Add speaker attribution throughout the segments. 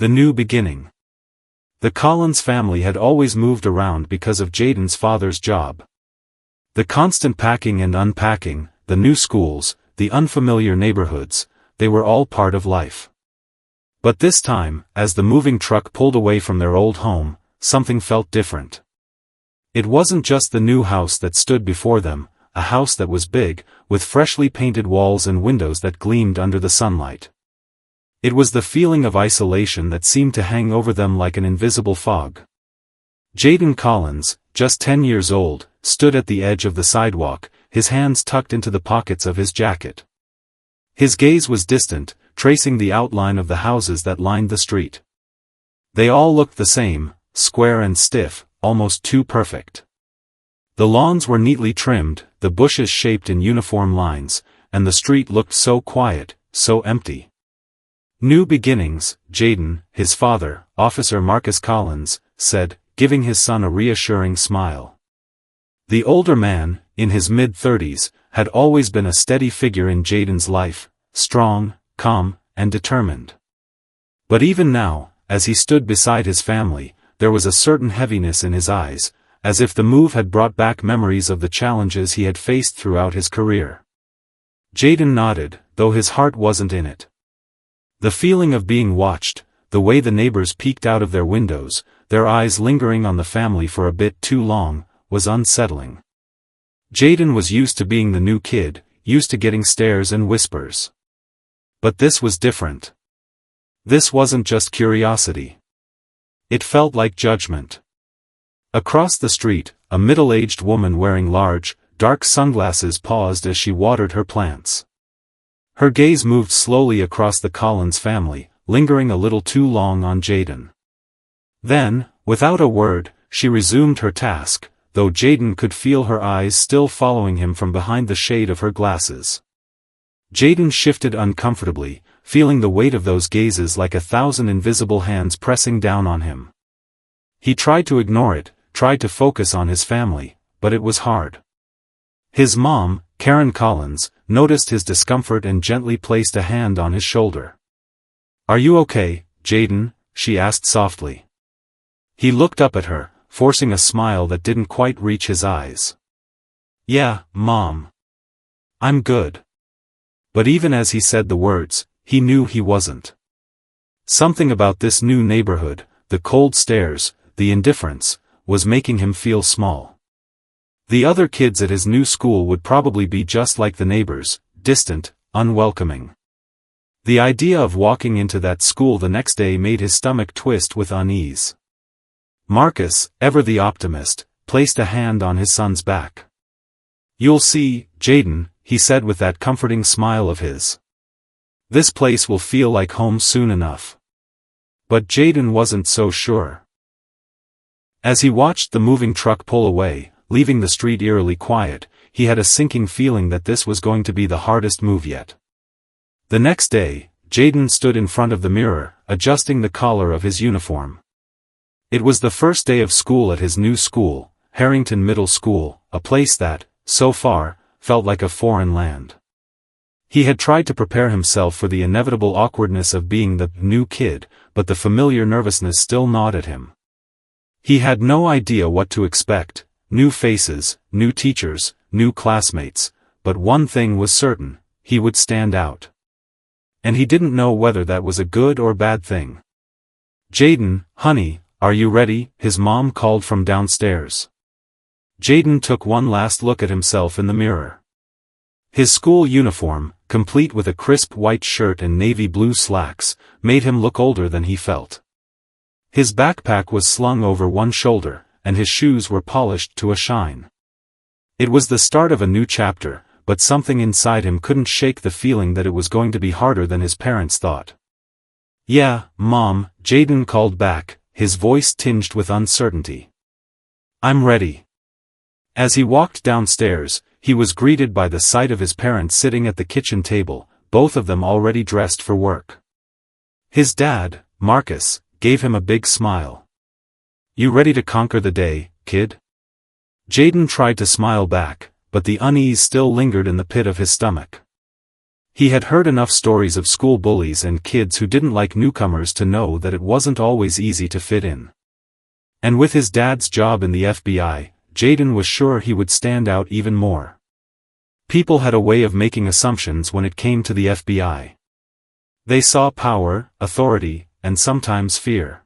Speaker 1: The new beginning. The Collins family had always moved around because of Jaden's father's job. The constant packing and unpacking, the new schools, the unfamiliar neighborhoods, they were all part of life. But this time, as the moving truck pulled away from their old home, something felt different. It wasn't just the new house that stood before them, a house that was big, with freshly painted walls and windows that gleamed under the sunlight. It was the feeling of isolation that seemed to hang over them like an invisible fog. Jaden Collins, just 10 years old, stood at the edge of the sidewalk, his hands tucked into the pockets of his jacket. His gaze was distant, tracing the outline of the houses that lined the street. They all looked the same, square and stiff, almost too perfect. The lawns were neatly trimmed, the bushes shaped in uniform lines, and the street looked so quiet, so empty. New beginnings, Jaden, his father, Officer Marcus Collins, said, giving his son a reassuring smile. The older man, in his mid-30s, had always been a steady figure in Jaden's life, strong, calm, and determined. But even now, as he stood beside his family, there was a certain heaviness in his eyes, as if the move had brought back memories of the challenges he had faced throughout his career. Jaden nodded, though his heart wasn't in it. The feeling of being watched, the way the neighbors peeked out of their windows, their eyes lingering on the family for a bit too long, was unsettling. Jaden was used to being the new kid, used to getting stares and whispers. But this was different. This wasn't just curiosity. It felt like judgment. Across the street, a middle-aged woman wearing large, dark sunglasses paused as she watered her plants. Her gaze moved slowly across the Collins family, lingering a little too long on Jaden. Then, without a word, she resumed her task, though Jaden could feel her eyes still following him from behind the shade of her glasses. Jaden shifted uncomfortably, feeling the weight of those gazes like 1,000 invisible hands pressing down on him. He tried to ignore it, tried to focus on his family, but it was hard. His mom, Karen Collins, noticed his discomfort and gently placed a hand on his shoulder. "Are you okay, Jaden?" she asked softly. He looked up at her, forcing a smile that didn't quite reach his eyes. "Yeah, Mom. I'm good." But even as he said the words, he knew he wasn't. Something about this new neighborhood, the cold stares, the indifference, was making him feel small. The other kids at his new school would probably be just like the neighbors, distant, unwelcoming. The idea of walking into that school the next day made his stomach twist with unease. Marcus, ever the optimist, placed a hand on his son's back. "You'll see, Jaden," he said with that comforting smile of his. "This place will feel like home soon enough." But Jaden wasn't so sure. As he watched the moving truck pull away, leaving the street eerily quiet, he had a sinking feeling that this was going to be the hardest move yet. The next day, Jaden stood in front of the mirror, adjusting the collar of his uniform. It was the first day of school at his new school, Harrington Middle School, a place that, so far, felt like a foreign land. He had tried to prepare himself for the inevitable awkwardness of being the new kid, but the familiar nervousness still gnawed at him. He had no idea what to expect. New faces, new teachers, new classmates, but one thing was certain, he would stand out. And he didn't know whether that was a good or bad thing. "Jaden, honey, are you ready?" his mom called from downstairs. Jaden took one last look at himself in the mirror. His school uniform, complete with a crisp white shirt and navy blue slacks, made him look older than he felt. His backpack was slung over one shoulder, and his shoes were polished to a shine. It was the start of a new chapter, but something inside him couldn't shake the feeling that it was going to be harder than his parents thought. "Yeah, Mom," Jaden called back, his voice tinged with uncertainty. "I'm ready." As he walked downstairs, he was greeted by the sight of his parents sitting at the kitchen table, both of them already dressed for work. His dad, Marcus, gave him a big smile. "You ready to conquer the day, kid?" Jaden tried to smile back, but the unease still lingered in the pit of his stomach. He had heard enough stories of school bullies and kids who didn't like newcomers to know that it wasn't always easy to fit in. And with his dad's job in the FBI, Jaden was sure he would stand out even more. People had a way of making assumptions when it came to the FBI. They saw power, authority, and sometimes fear.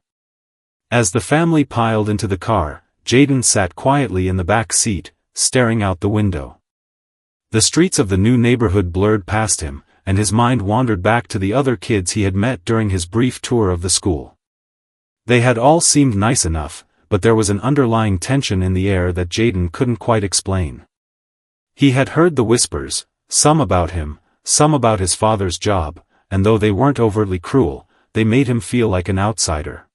Speaker 1: As the family piled into the car, Jaden sat quietly in the back seat, staring out the window. The streets of the new neighborhood blurred past him, and his mind wandered back to the other kids he had met during his brief tour of the school. They had all seemed nice enough, but there was an underlying tension in the air that Jaden couldn't quite explain. He had heard the whispers, some about him, some about his father's job, and though they weren't overtly cruel, they made him feel like an outsider.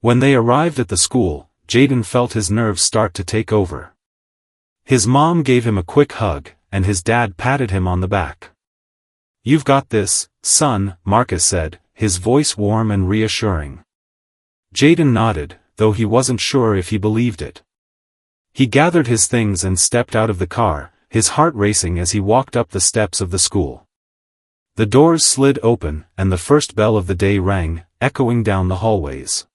Speaker 1: When they arrived at the school, Jaden felt his nerves start to take over. His mom gave him a quick hug, and his dad patted him on the back. "You've got this, son," Marcus said, his voice warm and reassuring. Jaden nodded, though he wasn't sure if he believed it. He gathered his things and stepped out of the car, his heart racing as he walked up the steps of the school. The doors slid open, and the first bell of the day rang, echoing down the hallways.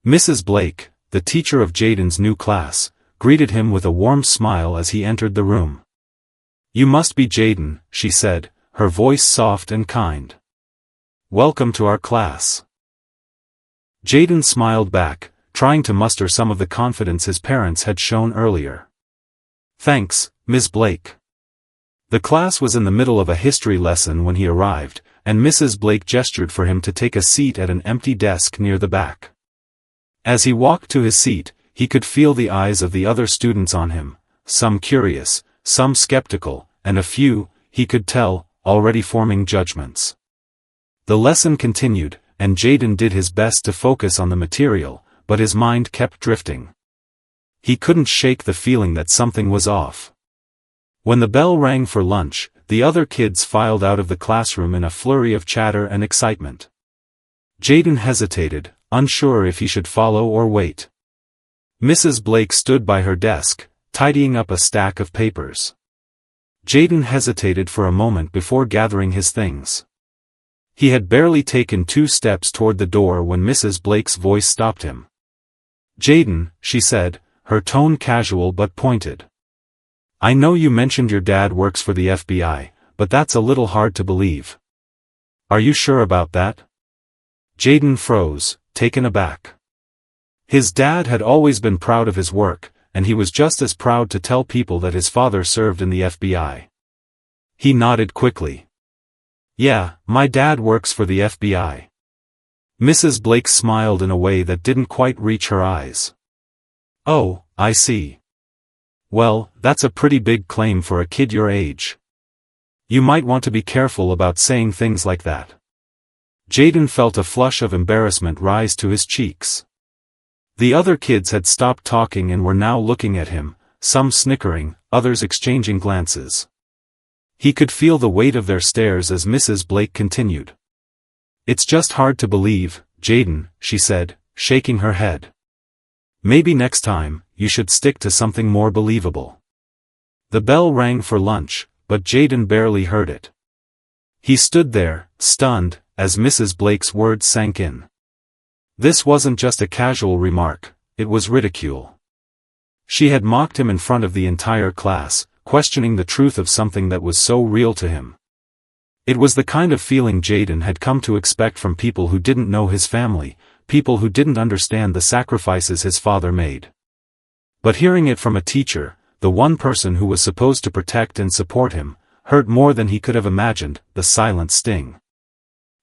Speaker 1: Mrs. Blake, the teacher of Jaden's new class, greeted him with a warm smile as he entered the room. "You must be Jaden," she said, her voice soft and kind. "Welcome to our class." Jaden smiled back, trying to muster some of the confidence his parents had shown earlier. "Thanks, Ms. Blake." The class was in the middle of a history lesson when he arrived, and Mrs. Blake gestured for him to take a seat at an empty desk near the back. As he walked to his seat, he could feel the eyes of the other students on him, some curious, some skeptical, and a few, he could tell, already forming judgments. The lesson continued, and Jaden did his best to focus on the material, but his mind kept drifting. He couldn't shake the feeling that something was off. When the bell rang for lunch, the other kids filed out of the classroom in a flurry of chatter and excitement. Jaden hesitated, unsure if he should follow or wait. Mrs. Blake stood by her desk, tidying up a stack of papers. Jaden hesitated for a moment before gathering his things. He had barely taken 2 steps toward the door when Mrs. Blake's voice stopped him. "Jaden," she said, her tone casual but pointed. "I know you mentioned your dad works for the FBI, but that's a little hard to believe. Are you sure about that?" Jaden froze, taken aback. His dad had always been proud of his work, and he was just as proud to tell people that his father served in the FBI. He nodded quickly. "Yeah, my dad works for the FBI." Mrs. Blake smiled in a way that didn't quite reach her eyes. "Oh, I see. Well, that's a pretty big claim for a kid your age. You might want to be careful about saying things like that." Jaden felt a flush of embarrassment rise to his cheeks. The other kids had stopped talking and were now looking at him, some snickering, others exchanging glances. He could feel the weight of their stares as Mrs. Blake continued. "It's just hard to believe, Jaden," she said, shaking her head. "Maybe next time, you should stick to something more believable." The bell rang for lunch, but Jaden barely heard it. He stood there, stunned, as Mrs. Blake's words sank in. This wasn't just a casual remark, it was ridicule. She had mocked him in front of the entire class, questioning the truth of something that was so real to him. It was the kind of feeling Jaden had come to expect from people who didn't know his family, people who didn't understand the sacrifices his father made. But hearing it from a teacher, the one person who was supposed to protect and support him, hurt more than he could have imagined, the silent sting.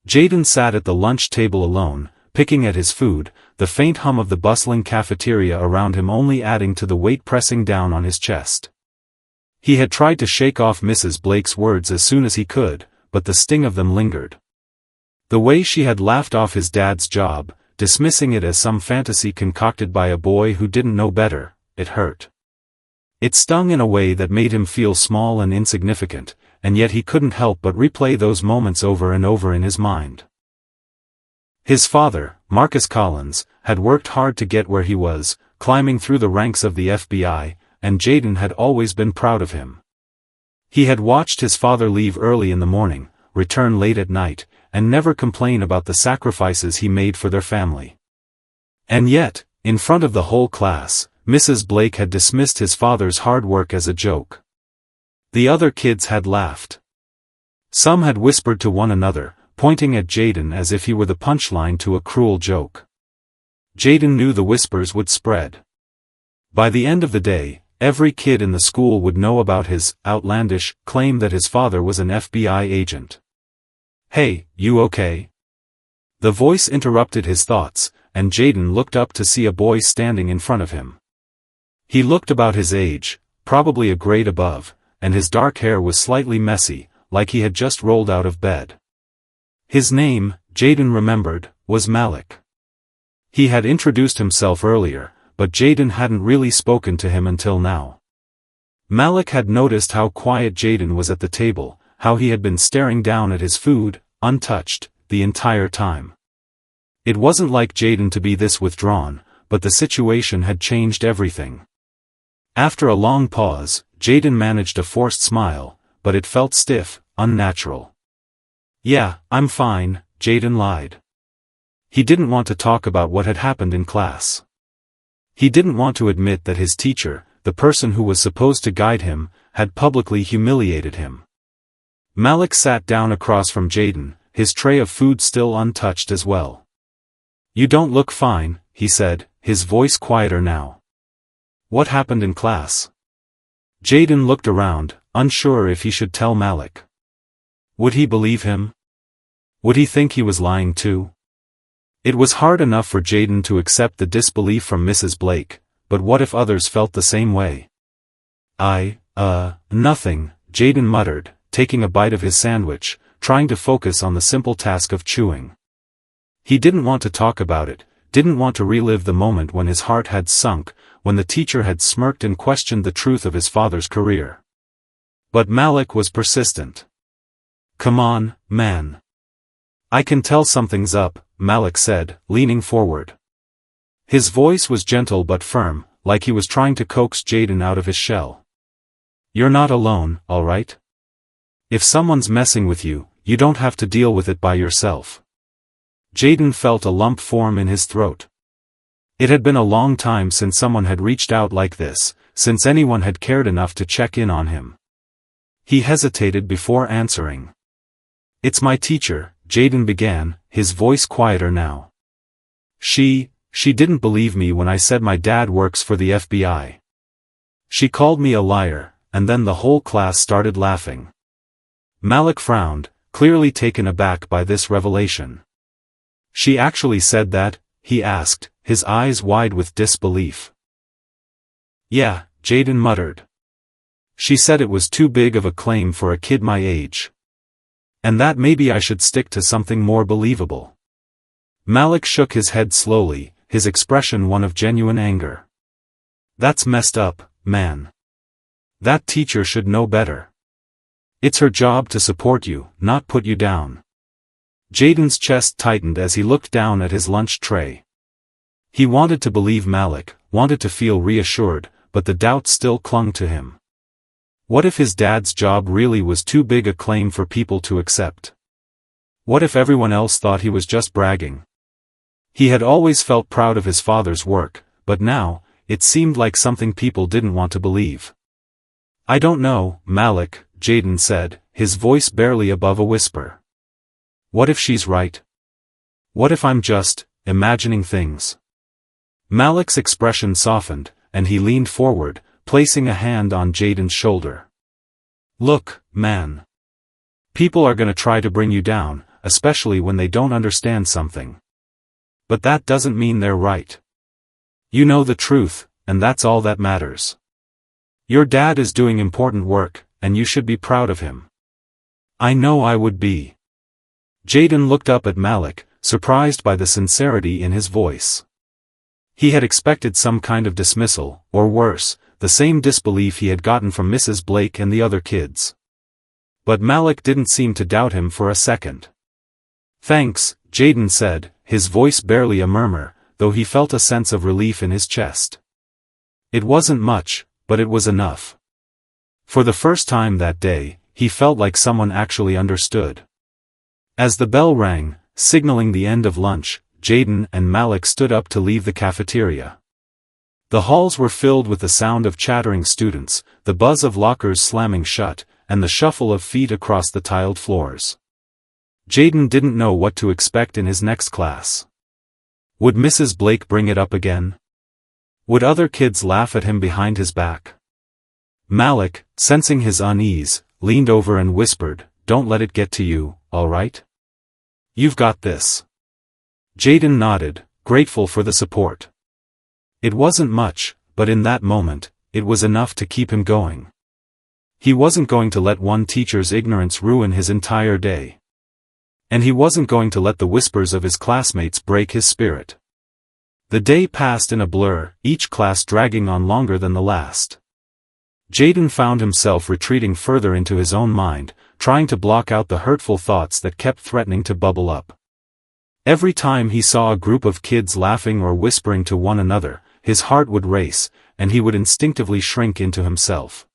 Speaker 1: Jaden sat at the lunch table alone, picking at his food, the faint hum of the bustling cafeteria around him only adding to the weight pressing down on his chest. He had tried to shake off Mrs. Blake's words as soon as he could, but the sting of them lingered. The way she had laughed off his dad's job, dismissing it as some fantasy concocted by a boy who didn't know better, it hurt. It stung in a way that made him feel small and insignificant, and yet he couldn't help but replay those moments over and over in his mind. His father, Marcus Collins, had worked hard to get where he was, climbing through the ranks of the FBI, and Jaden had always been proud of him. He had watched his father leave early in the morning, return late at night, and never complain about the sacrifices he made for their family. And yet, in front of the whole class, Mrs. Blake had dismissed his father's hard work as a joke. The other kids had laughed. Some had whispered to one another, pointing at Jaden as if he were the punchline to a cruel joke. Jaden knew the whispers would spread. By the end of the day, every kid in the school would know about his outlandish claim that his father was an FBI agent. "Hey, you okay?" The voice interrupted his thoughts, and Jaden looked up to see a boy standing in front of him. He looked about his age, probably a grade above, and his dark hair was slightly messy, like he had just rolled out of bed. His name, Jaden remembered, was Malik. He had introduced himself earlier, but Jaden hadn't really spoken to him until now. Malik had noticed how quiet Jaden was at the table, how he had been staring down at his food, untouched, the entire time. It wasn't like Jaden to be this withdrawn, but the situation had changed everything. After a long pause, Jaden managed a forced smile, but it felt stiff, unnatural. "Yeah, I'm fine," Jaden lied. He didn't want to talk about what had happened in class. He didn't want to admit that his teacher, the person who was supposed to guide him, had publicly humiliated him. Malik sat down across from Jaden, his tray of food still untouched as well. "You don't look fine," he said, his voice quieter now. "What happened in class?" Jaden looked around, unsure if he should tell Malik. Would he believe him? Would he think he was lying too? It was hard enough for Jaden to accept the disbelief from Mrs. Blake, but what if others felt the same way? Nothing, Jaden muttered, taking a bite of his sandwich, trying to focus on the simple task of chewing. He didn't want to talk about it, didn't want to relive the moment when his heart had sunk, when the teacher had smirked and questioned the truth of his father's career. But Malik was persistent. "Come on, man. I can tell something's up," Malik said, leaning forward. His voice was gentle but firm, like he was trying to coax Jaden out of his shell. "You're not alone, all right? If someone's messing with you, you don't have to deal with it by yourself." Jaden felt a lump form in his throat. It had been a long time since someone had reached out like this, since anyone had cared enough to check in on him. He hesitated before answering. "It's my teacher," Jaden began, his voice quieter now. She didn't believe me when I said my dad works for the FBI. She called me a liar, and then the whole class started laughing." Malik frowned, clearly taken aback by this revelation. "She actually said that?" he asked, his eyes wide with disbelief. "Yeah," Jaden muttered. "She said it was too big of a claim for a kid my age. And that maybe I should stick to something more believable." Malik shook his head slowly, his expression one of genuine anger. "That's messed up, man. That teacher should know better. It's her job to support you, not put you down." Jaden's chest tightened as he looked down at his lunch tray. He wanted to believe Malik, wanted to feel reassured, but the doubt still clung to him. What if his dad's job really was too big a claim for people to accept? What if everyone else thought he was just bragging? He had always felt proud of his father's work, but now, it seemed like something people didn't want to believe. "I don't know, Malik," Jaden said, his voice barely above a whisper. "What if she's right? What if I'm just imagining things?" Malik's expression softened, and he leaned forward, placing a hand on Jaden's shoulder. "Look, man. People are gonna try to bring you down, especially when they don't understand something. But that doesn't mean they're right. You know the truth, and that's all that matters. Your dad is doing important work, and you should be proud of him." "I know I would be." Jaden looked up at Malik, surprised by the sincerity in his voice. He had expected some kind of dismissal, or worse, the same disbelief he had gotten from Mrs. Blake and the other kids. But Malik didn't seem to doubt him for a second. "Thanks," Jaden said, his voice barely a murmur, though he felt a sense of relief in his chest. It wasn't much, but it was enough. For the first time that day, he felt like someone actually understood. As the bell rang, signaling the end of lunch, Jaden and Malik stood up to leave the cafeteria. The halls were filled with the sound of chattering students, the buzz of lockers slamming shut, and the shuffle of feet across the tiled floors. Jaden didn't know what to expect in his next class. Would Mrs. Blake bring it up again? Would other kids laugh at him behind his back? Malik, sensing his unease, leaned over and whispered, "Don't let it get to you, all right? You've got this." Jaden nodded, grateful for the support. It wasn't much, but in that moment, it was enough to keep him going. He wasn't going to let one teacher's ignorance ruin his entire day. And he wasn't going to let the whispers of his classmates break his spirit. The day passed in a blur, each class dragging on longer than the last. Jaden found himself retreating further into his own mind, trying to block out the hurtful thoughts that kept threatening to bubble up. Every time he saw a group of kids laughing or whispering to one another, his heart would race, and he would instinctively shrink into himself.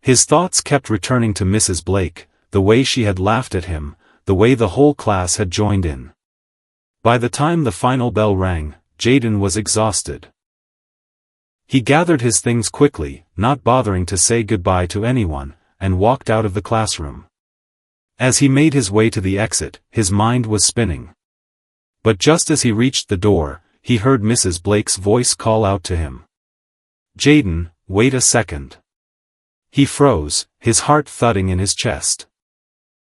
Speaker 1: His thoughts kept returning to Mrs. Blake, the way she had laughed at him, the way the whole class had joined in. By the time the final bell rang, Jaden was exhausted. He gathered his things quickly, not bothering to say goodbye to anyone, and walked out of the classroom. As he made his way to the exit, his mind was spinning. But just as he reached the door, he heard Mrs. Blake's voice call out to him. "Jaden, wait a second." He froze, his heart thudding in his chest.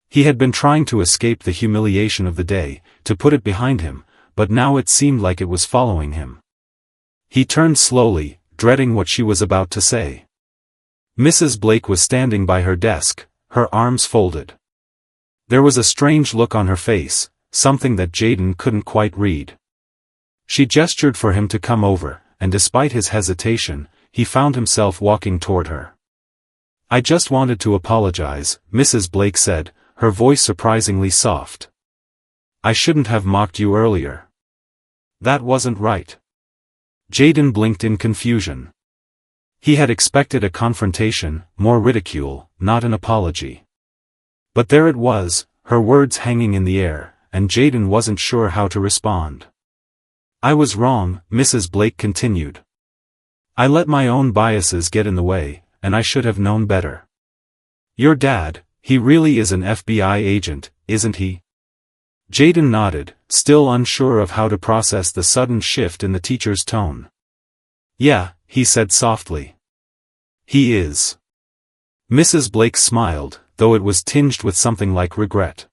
Speaker 1: He had been trying to escape the humiliation of the day, to put it behind him, but now it seemed like it was following him. He turned slowly, dreading what she was about to say. Mrs. Blake was standing by her desk, her arms folded. There was a strange look on her face, something that Jaden couldn't quite read. She gestured for him to come over, and despite his hesitation, he found himself walking toward her. "I just wanted to apologize," Mrs. Blake said, her voice surprisingly soft. "I shouldn't have mocked you earlier. That wasn't right." Jaden blinked in confusion. He had expected a confrontation, more ridicule, not an apology. But there it was, her words hanging in the air, and Jaden wasn't sure how to respond. "I was wrong," Mrs. Blake continued. "I let my own biases get in the way, and I should have known better. Your dad, he really is an FBI agent, isn't he?" Jaden nodded, still unsure of how to process the sudden shift in the teacher's tone. "Yeah," he said softly. "He is." Mrs. Blake smiled, though it was tinged with something like regret.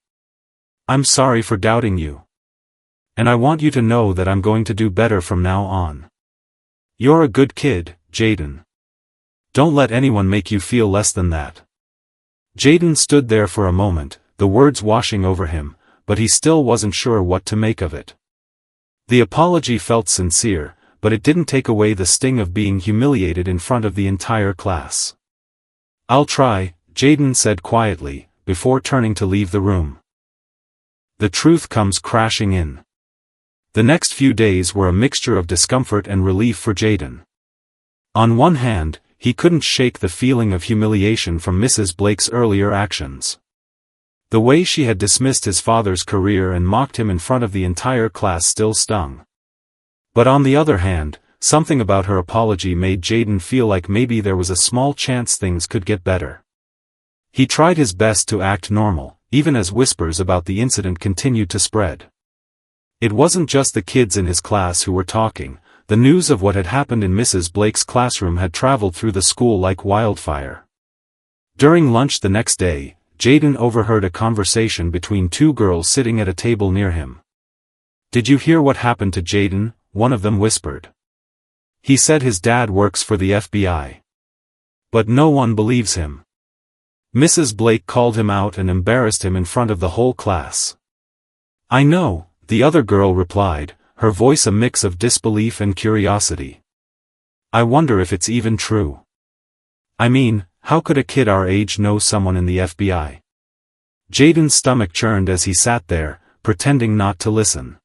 Speaker 1: "I'm sorry for doubting you. And I want you to know that I'm going to do better from now on. You're a good kid, Jaden. Don't let anyone make you feel less than that." Jaden stood there for a moment, the words washing over him, but he still wasn't sure what to make of it. The apology felt sincere, but it didn't take away the sting of being humiliated in front of the entire class. "I'll try," Jaden said quietly, before turning to leave the room. The truth comes crashing in. The next few days were a mixture of discomfort and relief for Jaden. On one hand, he couldn't shake the feeling of humiliation from Mrs. Blake's earlier actions. The way she had dismissed his father's career and mocked him in front of the entire class still stung. But on the other hand, something about her apology made Jaden feel like maybe there was a small chance things could get better. He tried his best to act normal, even as whispers about the incident continued to spread. It wasn't just the kids in his class who were talking. The news of what had happened in Mrs. Blake's classroom had traveled through the school like wildfire. During lunch the next day, Jaden overheard a conversation between two girls sitting at a table near him. "Did you hear what happened to Jaden?" one of them whispered. "He said his dad works for the FBI. But no one believes him. Mrs. Blake called him out and embarrassed him in front of the whole class." "I know," the other girl replied, her voice a mix of disbelief and curiosity. "I wonder if it's even true. I mean, how could a kid our age know someone in the FBI?" Jaden's stomach churned as he sat there, pretending not to listen.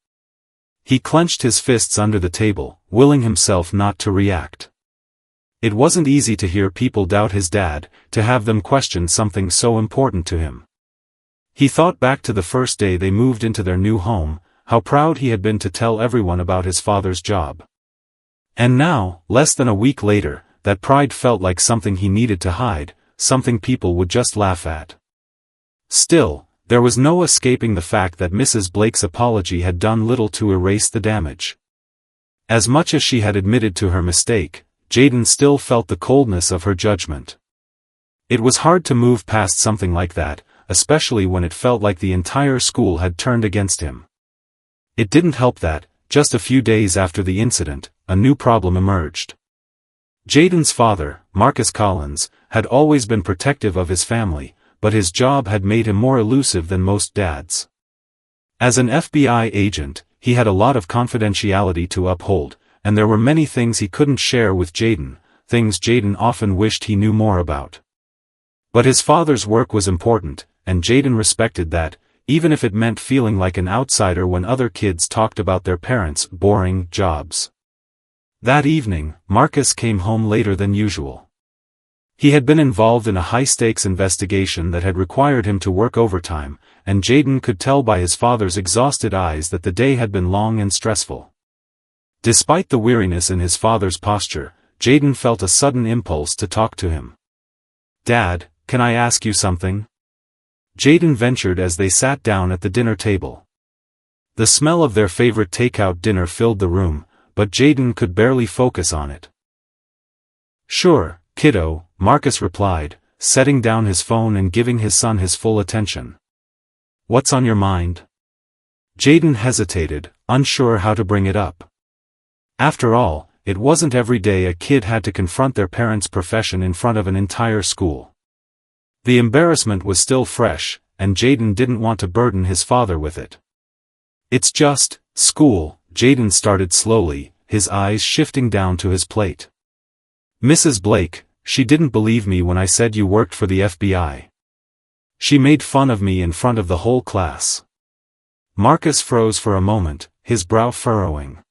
Speaker 1: He clenched his fists under the table, willing himself not to react. It wasn't easy to hear people doubt his dad, to have them question something so important to him. He thought back to the first day they moved into their new home, how proud he had been to tell everyone about his father's job. And now, less than a week later, that pride felt like something he needed to hide, something people would just laugh at. Still, there was no escaping the fact that Mrs. Blake's apology had done little to erase the damage. As much as she had admitted to her mistake, Jayden still felt the coldness of her judgment. It was hard to move past something like that, especially when it felt like the entire school had turned against him. It didn't help that, just a few days after the incident, a new problem emerged. Jayden's father, Marcus Collins, had always been protective of his family, but his job had made him more elusive than most dads. As an FBI agent, he had a lot of confidentiality to uphold, and there were many things he couldn't share with Jayden, things Jayden often wished he knew more about. But his father's work was important, and Jayden respected that, even if it meant feeling like an outsider when other kids talked about their parents' boring jobs. That evening, Marcus came home later than usual. He had been involved in a high-stakes investigation that had required him to work overtime, and Jayden could tell by his father's exhausted eyes that the day had been long and stressful. Despite the weariness in his father's posture, Jayden felt a sudden impulse to talk to him. "Dad, can I ask you something?" Jayden ventured as they sat down at the dinner table. The smell of their favorite takeout dinner filled the room, but Jayden could barely focus on it. "Sure, kiddo," Marcus replied, setting down his phone and giving his son his full attention. "What's on your mind?" Jayden hesitated, unsure how to bring it up. After all, it wasn't every day a kid had to confront their parents' profession in front of an entire school. The embarrassment was still fresh, and Jayden didn't want to burden his father with it. "It's just, school," Jayden started slowly, his eyes shifting down to his plate. "Mrs. Blake, she didn't believe me when I said you worked for the FBI. She made fun of me in front of the whole class." Marcus froze for a moment, his brow furrowing.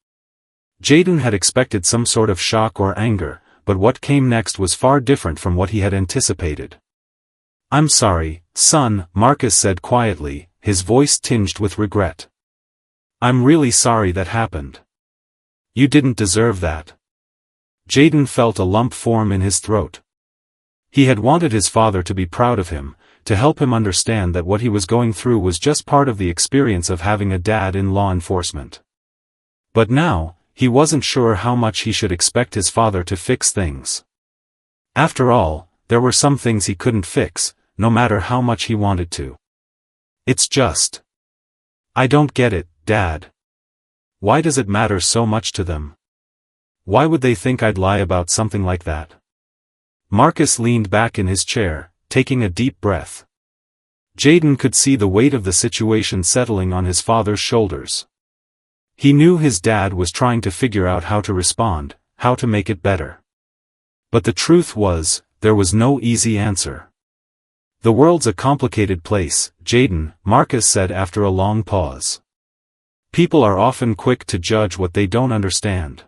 Speaker 1: Jayden had expected some sort of shock or anger, but what came next was far different from what he had anticipated. "I'm sorry, son," Marcus said quietly, his voice tinged with regret. "I'm really sorry that happened. You didn't deserve that." Jayden felt a lump form in his throat. He had wanted his father to be proud of him, to help him understand that what he was going through was just part of the experience of having a dad in law enforcement. But now, he wasn't sure how much he should expect his father to fix things. After all, there were some things he couldn't fix, no matter how much he wanted to. "It's just. I don't get it, Dad. Why does it matter so much to them? Why would they think I'd lie about something like that?" Marcus leaned back in his chair, taking a deep breath. Jayden could see the weight of the situation settling on his father's shoulders. He knew his dad was trying to figure out how to respond, how to make it better. But the truth was, there was no easy answer. "The world's a complicated place, Jayden," Marcus said after a long pause. "People are often quick to judge what they don't understand.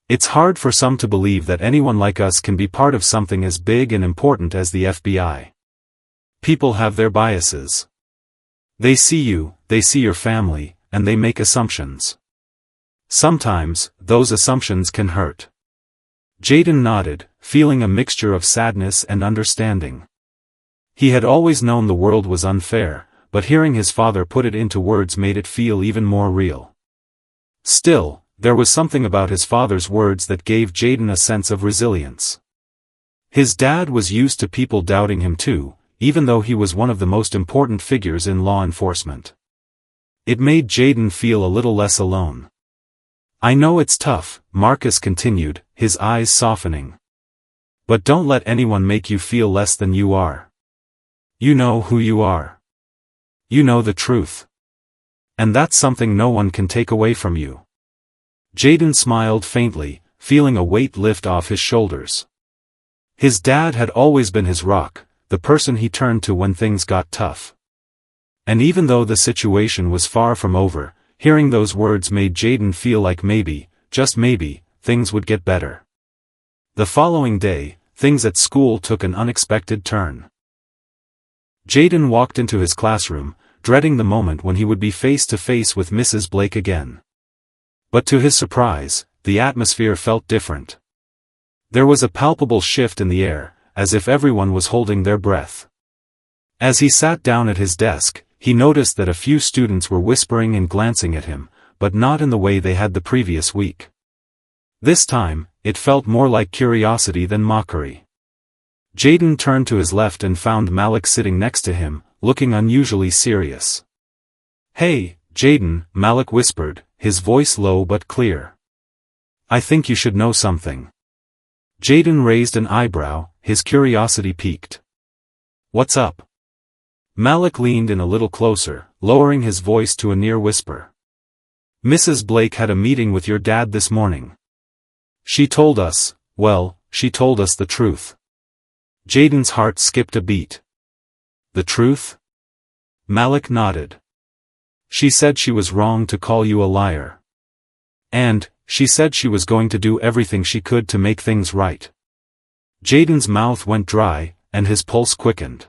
Speaker 1: It's hard for some to believe that anyone like us can be part of something as big and important as the FBI. People have their biases. They see you, they see your family, and they make assumptions. Sometimes, those assumptions can hurt." Jayden nodded, feeling a mixture of sadness and understanding. He had always known the world was unfair, but hearing his father put it into words made it feel even more real. Still, there was something about his father's words that gave Jayden a sense of resilience. His dad was used to people doubting him too, even though he was one of the most important figures in law enforcement. It made Jayden feel a little less alone. "I know it's tough," Marcus continued, his eyes softening. "But don't let anyone make you feel less than you are. You know who you are. You know the truth. And that's something no one can take away from you." Jayden smiled faintly, feeling a weight lift off his shoulders. His dad had always been his rock, the person he turned to when things got tough. And even though the situation was far from over, hearing those words made Jayden feel like maybe, just maybe, things would get better. The following day, things at school took an unexpected turn. Jaden walked into his classroom, dreading the moment when he would be face to face with Mrs. Blake again. But to his surprise, the atmosphere felt different. There was a palpable shift in the air, as if everyone was holding their breath. As he sat down at his desk, he noticed that a few students were whispering and glancing at him, but not in the way they had the previous week. This time, it felt more like curiosity than mockery. Jaden turned to his left and found Malik sitting next to him, looking unusually serious. "Hey, Jaden," Malik whispered, his voice low but clear. "I think you should know something." Jaden raised an eyebrow, his curiosity piqued. "What's up?" Malik leaned in a little closer, lowering his voice to a near whisper. "Mrs. Blake had a meeting with your dad this morning. She told us the truth." Jaden's heart skipped a beat. "The truth?" Malik nodded. "She said she was wrong to call you a liar. And, she said she was going to do everything she could to make things right." Jaden's mouth went dry, and his pulse quickened.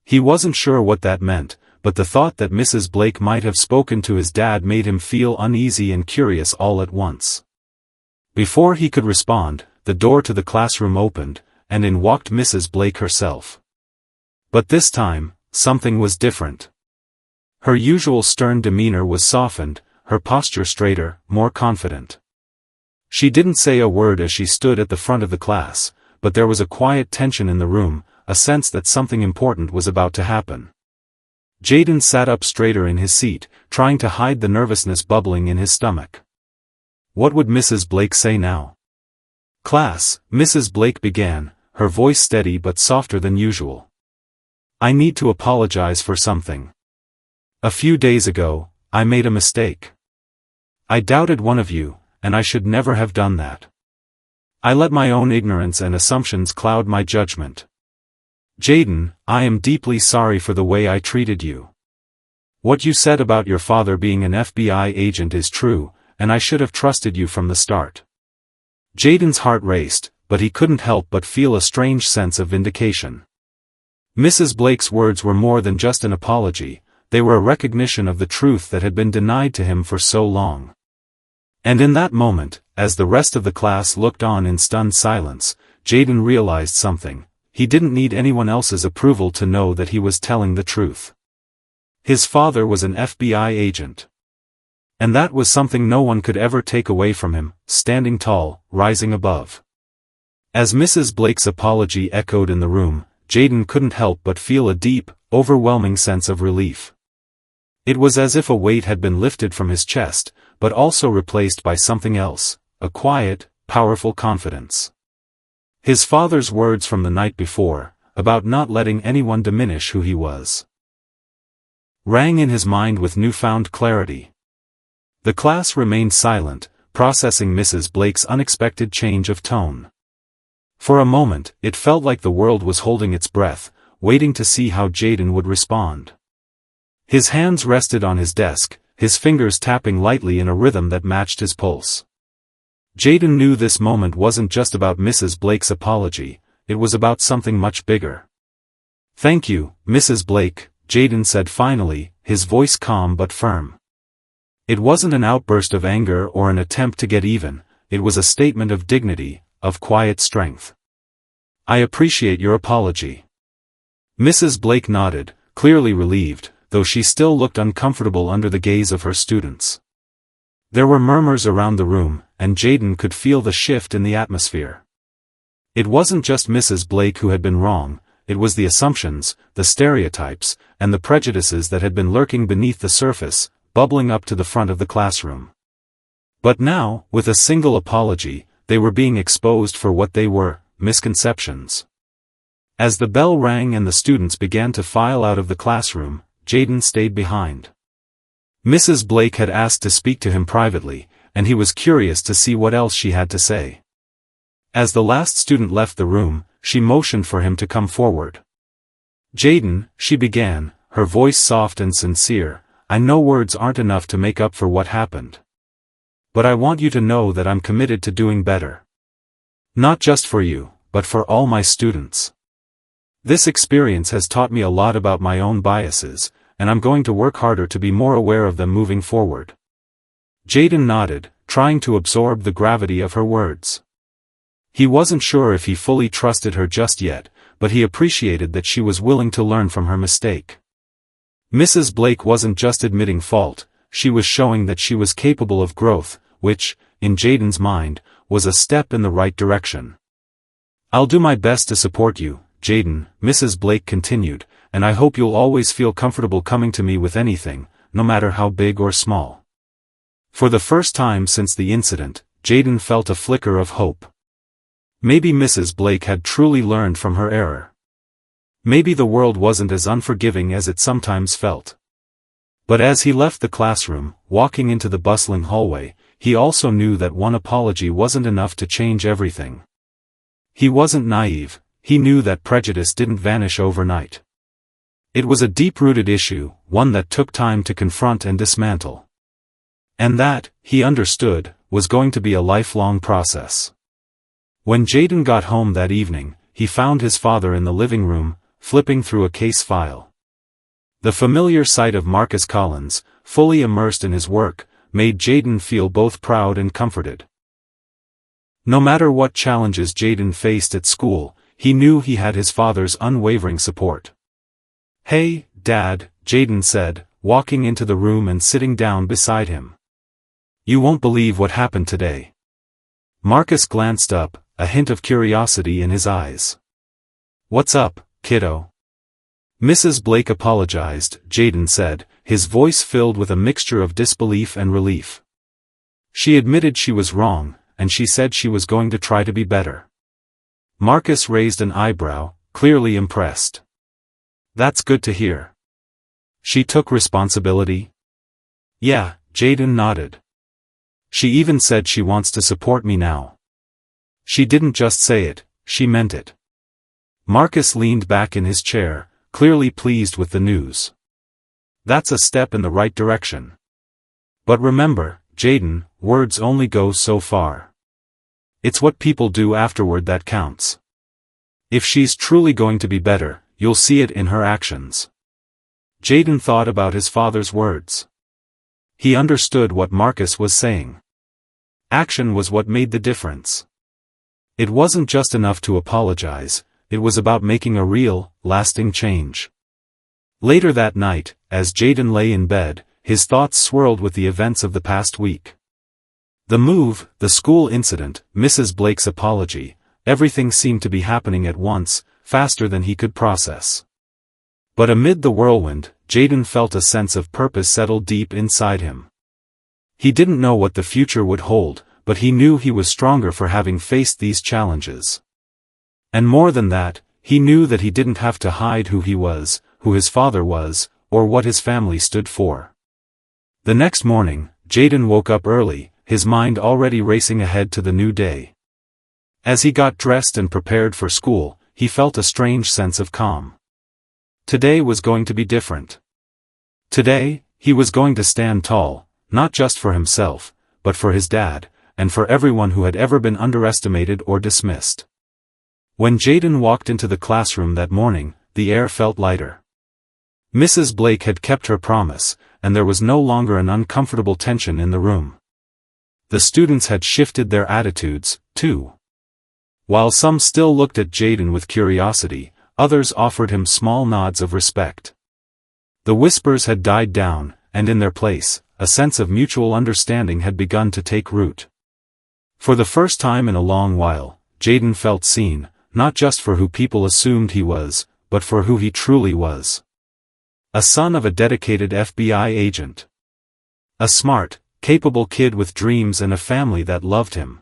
Speaker 1: He wasn't sure what that meant, but the thought that Mrs. Blake might have spoken to his dad made him feel uneasy and curious all at once. Before he could respond, the door to the classroom opened, and in walked Mrs. Blake herself. But this time, something was different. Her usual stern demeanor was softened, her posture straighter, more confident. She didn't say a word as she stood at the front of the class, but there was a quiet tension in the room, a sense that something important was about to happen. Jaden sat up straighter in his seat, trying to hide the nervousness bubbling in his stomach. What would Mrs. Blake say now? "Class," Mrs. Blake began, her voice steady but softer than usual. "I need to apologize for something. A few days ago, I made a mistake. I doubted one of you, and I should never have done that. I let my own ignorance and assumptions cloud my judgment. Jaden, I am deeply sorry for the way I treated you. What you said about your father being an FBI agent is true, and I should have trusted you from the start." Jaden's heart raced, but he couldn't help but feel a strange sense of vindication. Mrs. Blake's words were more than just an apology, they were a recognition of the truth that had been denied to him for so long. And in that moment, as the rest of the class looked on in stunned silence, Jaden realized something. He didn't need anyone else's approval to know that he was telling the truth. His father was an FBI agent. And that was something no one could ever take away from him, standing tall, rising above. As Mrs. Blake's apology echoed in the room, Jaden couldn't help but feel a deep, overwhelming sense of relief. It was as if a weight had been lifted from his chest, but also replaced by something else, a quiet, powerful confidence. His father's words from the night before, about not letting anyone diminish who he was, rang in his mind with newfound clarity. The class remained silent, processing Mrs. Blake's unexpected change of tone. For a moment, it felt like the world was holding its breath, waiting to see how Jaden would respond. His hands rested on his desk, his fingers tapping lightly in a rhythm that matched his pulse. Jaden knew this moment wasn't just about Mrs. Blake's apology, it was about something much bigger. "Thank you, Mrs. Blake," Jaden said finally, his voice calm but firm. It wasn't an outburst of anger or an attempt to get even, it was a statement of dignity, of quiet strength. "I appreciate your apology." Mrs. Blake nodded, clearly relieved, though she still looked uncomfortable under the gaze of her students. There were murmurs around the room, and Jaden could feel the shift in the atmosphere. It wasn't just Mrs. Blake who had been wrong, it was the assumptions, the stereotypes, and the prejudices that had been lurking beneath the surface, bubbling up to the front of the classroom. But now, with a single apology, they were being exposed for what they were, misconceptions. As the bell rang and the students began to file out of the classroom, Jaden stayed behind. Mrs. Blake had asked to speak to him privately, and he was curious to see what else she had to say. As the last student left the room, she motioned for him to come forward. "Jaden," she began, her voice soft and sincere, "I know words aren't enough to make up for what happened. But I want you to know that I'm committed to doing better." Not just for you, but for all my students. This experience has taught me a lot about my own biases, and I'm going to work harder to be more aware of them moving forward. Jaden nodded, trying to absorb the gravity of her words. He wasn't sure if he fully trusted her just yet, but he appreciated that she was willing to learn from her mistake. Mrs. Blake wasn't just admitting fault, she was showing that she was capable of growth, which, in Jaden's mind, was a step in the right direction. "I'll do my best to support you, Jaden," Mrs. Blake continued, "and I hope you'll always feel comfortable coming to me with anything, no matter how big or small." For the first time since the incident, Jaden felt a flicker of hope. Maybe Mrs. Blake had truly learned from her error. Maybe the world wasn't as unforgiving as it sometimes felt. But as he left the classroom, walking into the bustling hallway, he also knew that one apology wasn't enough to change everything. He wasn't naive, he knew that prejudice didn't vanish overnight. It was a deep-rooted issue, one that took time to confront and dismantle. And that, he understood, was going to be a lifelong process. When Jaden got home that evening, he found his father in the living room, flipping through a case file. The familiar sight of Marcus Collins, fully immersed in his work, made Jaden feel both proud and comforted. No matter what challenges Jaden faced at school, he knew he had his father's unwavering support. "Hey, Dad," Jaden said, walking into the room and sitting down beside him. "You won't believe what happened today." Marcus glanced up, a hint of curiosity in his eyes. "What's up, kiddo?" "Mrs. Blake apologized," Jaden said, his voice filled with a mixture of disbelief and relief. "She admitted she was wrong, and she said she was going to try to be better." Marcus raised an eyebrow, clearly impressed. "That's good to hear. She took responsibility?" "Yeah," Jaden nodded. "She even said she wants to support me now." "She didn't just say it, she meant it." Marcus leaned back in his chair, clearly pleased with the news. "That's a step in the right direction. But remember, Jaden, words only go so far. It's what people do afterward that counts. If she's truly going to be better, you'll see it in her actions." Jaden thought about his father's words. He understood what Marcus was saying. Action was what made the difference. It wasn't just enough to apologize, it was about making a real, lasting change. Later that night, as Jaden lay in bed, his thoughts swirled with the events of the past week. The move, the school incident, Mrs. Blake's apology, everything seemed to be happening at once, faster than he could process. But amid the whirlwind, Jaden felt a sense of purpose settle deep inside him. He didn't know what the future would hold, but he knew he was stronger for having faced these challenges. And more than that, he knew that he didn't have to hide who he was, who his father was, or what his family stood for. The next morning, Jaden woke up early, his mind already racing ahead to the new day. As he got dressed and prepared for school, he felt a strange sense of calm. Today was going to be different. Today, he was going to stand tall, not just for himself, but for his dad, and for everyone who had ever been underestimated or dismissed. When Jaden walked into the classroom that morning, the air felt lighter. Mrs. Blake had kept her promise, and there was no longer an uncomfortable tension in the room. The students had shifted their attitudes, too. While some still looked at Jaden with curiosity, others offered him small nods of respect. The whispers had died down, and in their place, a sense of mutual understanding had begun to take root. For the first time in a long while, Jaden felt seen, not just for who people assumed he was, but for who he truly was. A son of a dedicated FBI agent. A smart, capable kid with dreams and a family that loved him.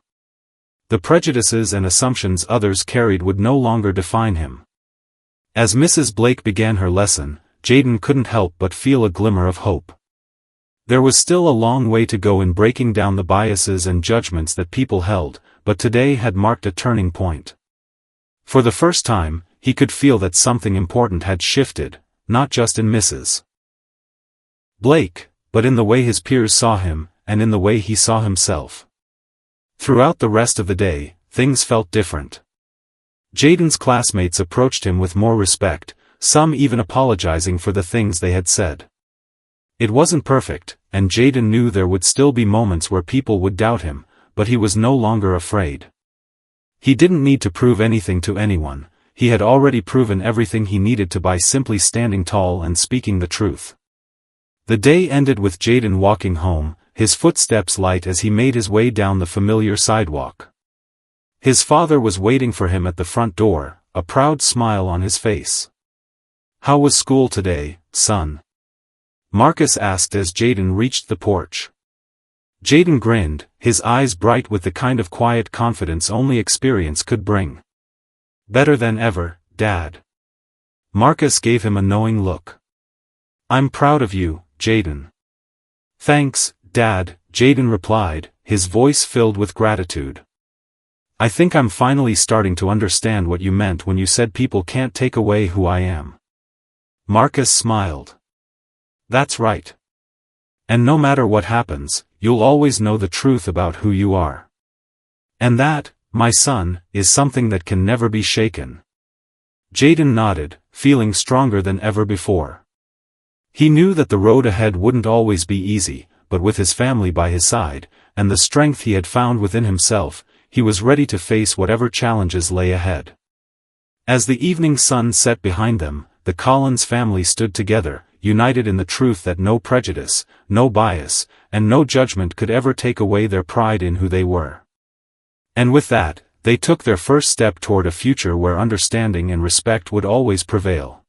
Speaker 1: The prejudices and assumptions others carried would no longer define him. As Mrs. Blake began her lesson, Jaden couldn't help but feel a glimmer of hope. There was still a long way to go in breaking down the biases and judgments that people held, but today had marked a turning point. For the first time, he could feel that something important had shifted, not just in Mrs. Blake, but in the way his peers saw him, and in the way he saw himself. Throughout the rest of the day, things felt different. Jaden's classmates approached him with more respect, some even apologizing for the things they had said. It wasn't perfect, and Jaden knew there would still be moments where people would doubt him, but he was no longer afraid. He didn't need to prove anything to anyone, he had already proven everything he needed to by simply standing tall and speaking the truth. The day ended with Jaden walking home, his footsteps light as he made his way down the familiar sidewalk. His father was waiting for him at the front door, a proud smile on his face. "How was school today, son?" Marcus asked as Jaden reached the porch. Jaden grinned, his eyes bright with the kind of quiet confidence only experience could bring. "Better than ever, Dad." Marcus gave him a knowing look. "I'm proud of you, Jaden." "Thanks, Dad," Jaden replied, his voice filled with gratitude. "I think I'm finally starting to understand what you meant when you said people can't take away who I am." Marcus smiled. "That's right. And no matter what happens, you'll always know the truth about who you are. And that, my son, is something that can never be shaken." Jaden nodded, feeling stronger than ever before. He knew that the road ahead wouldn't always be easy, but with his family by his side, and the strength he had found within himself, he was ready to face whatever challenges lay ahead. As the evening sun set behind them, the Collins family stood together, united in the truth that no prejudice, no bias, and no judgment could ever take away their pride in who they were. And with that, they took their first step toward a future where understanding and respect would always prevail.